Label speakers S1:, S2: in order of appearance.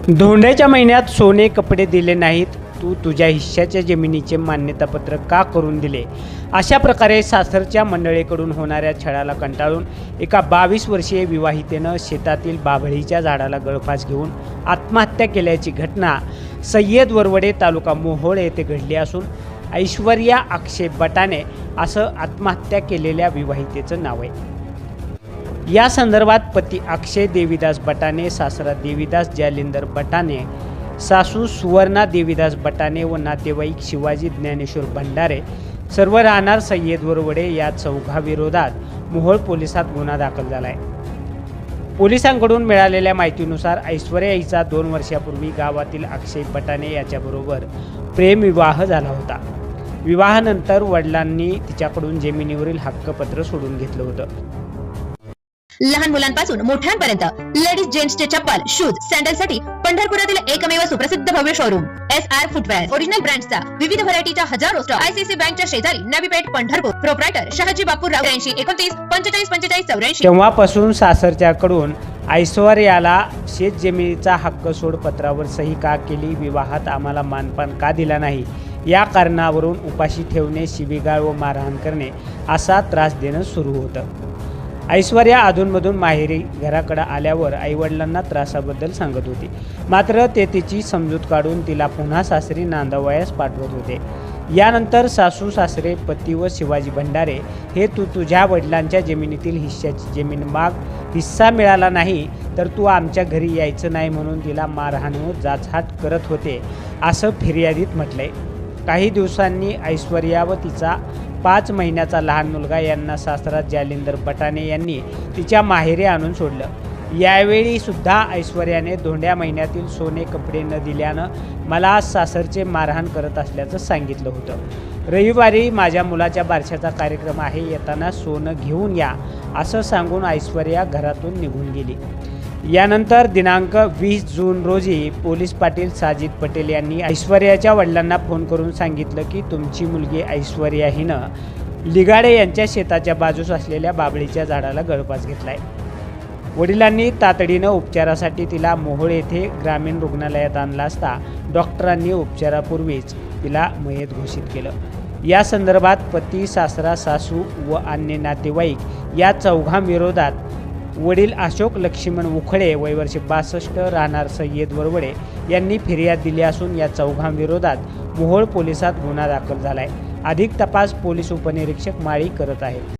S1: धोंड्याच्या महिन्यात सोने कपडे दिले नाहीत, तू तुझ्या हिश्श्याच्या जमिनीचे मान्यतापत्र का करून दिले? अशा प्रकारे सासरच्या मंडळीकडून होणाऱ्या छळाला कंटाळून एका 22 वर्षीय विवाहितेनं शेतातील बाभळीच्या झाडाला गळफास घेऊन आत्महत्या केल्याची घटना सय्यद वरवडे तालुका मोहोळ येथे घडली असून ऐश्वर्या अक्षय बटाणे असं आत्महत्या केलेल्या विवाहितेचं नाव आहे। या संदर्भात पती अक्षय देवीदास बटाणे, सासरा देवीदास जालिंदर बटाणे, सासू सुवर्णा देवीदास बटाणे व नातेवाईक शिवाजी ज्ञानेश्वर भंडारे सर्व राहणार सय्यद वरवडे या चौघाविरोधात मोहोळ पोलिसात गुन्हा दाखल झाला आहे। पोलिसांकडून मिळालेल्या माहितीनुसार ऐश्वर्या हिचा 2 वर्षापूर्वी गावातील अक्षय बटाणे याच्याबरोबर प्रेमविवाह झाला होता। विवाहानंतर वडिलांनी तिच्याकडून जमिनीवरील हक्कपत्र सोडून घेतलं होतं।
S2: लहान मुलांपासून मोठ्यांपर्यंत लेडीज जेंट्सचे चप्पल, शूज, सॅन्डलसाठी पंढरपुरातील एकमेव सुप्रसिद्ध भव्य शोरूम SR फुटवेअर। ओरिजिनल ब्रँड्सचा विविध व्हरायटीच्या हजारो स्टॉक ICC बँकच्या शेजारी नवी पेठ, पंढरपूर। प्रोप्रायटर शहाजी बापूराव 83 29 45 45 84।
S1: तेव्हापासून सासरच्याकडून ऐश्वर्याला शेत जमिनीचा हक्क सोड पत्रावर सही का केली, विवाहात आम्हाला मानपान का दिला नाही या कारणावरून उपाशी ठेवणे, शिवीगाळ व मारहाण करणे असा त्रास देणं सुरू होतं। ऐश्वर्या अधूनमधून माहेरी घराकडे आल्यावर आईवडिलांना त्रासाबद्दल सांगत होती, मात्र ते तिची समजूत काढून तिला पुन्हा सासरी नांदवायास पाठवत होते। यानंतर सासू सासरे, पती व शिवाजी भंडारे हे तुझ्या वडिलांच्या जमिनीतील हिश्श्याची जमीन माग, हिस्सा मिळाला नाही तर तू आमच्या घरी यायचं नाही म्हणून तिला मारहाण व जाचहाट करत होते असं फिर्यादीत म्हटलंय। काही दिवसांनी ऐश्वर्या व तिचा 5 महिन्याचा लहान मुलगा यांना सासरा जालिंदर बटाणे यांनी तिच्या माहेरी आणून सोडलं। यावेळी सुद्धा ऐश्वर्याने धोंड्या महिन्यातील सोने कपडे न दिल्यानं मला सासरचे मारहाण करत असल्याचं सांगितलं होतं। रविवारी माझ्या मुलाच्या बारशाचा कार्यक्रम आहे, येताना सोनं घेऊन या असं सांगून ऐश्वर्या घरातून निघून गेली। यानंतर दिनांक 20 जून रोजी पोलीस पाटील साजिद पटेल यांनी ऐश्वर्याच्या वडिलांना फोन करून सांगितलं की तुमची मुलगी ऐश्वर्या हिनं लिगाडे यांच्या शेताच्या बाजूस असलेल्या बाभळीच्या झाडाला गळफास घेतलाय। वडिलांनी तातडीनं उपचारासाठी तिला मोहोळ येथे ग्रामीण रुग्णालयात आणला असता डॉक्टरांनी उपचारापूर्वीच तिला मयत घोषित केलं। या संदर्भात पती, सासरा, सासू व अन्य नातेवाईक या चौघांविरोधात वडील अशोक लक्ष्मण उखळे वय वर्ष 62 राहणार सय्यद वरवडे यांनी फिर्याद दिली असून या चौघांविरोधात मोहोळ पोलिसात गुन्हा दाखल झालाय। अधिक तपास पोलीस उपनिरीक्षक माळी करत आहेत।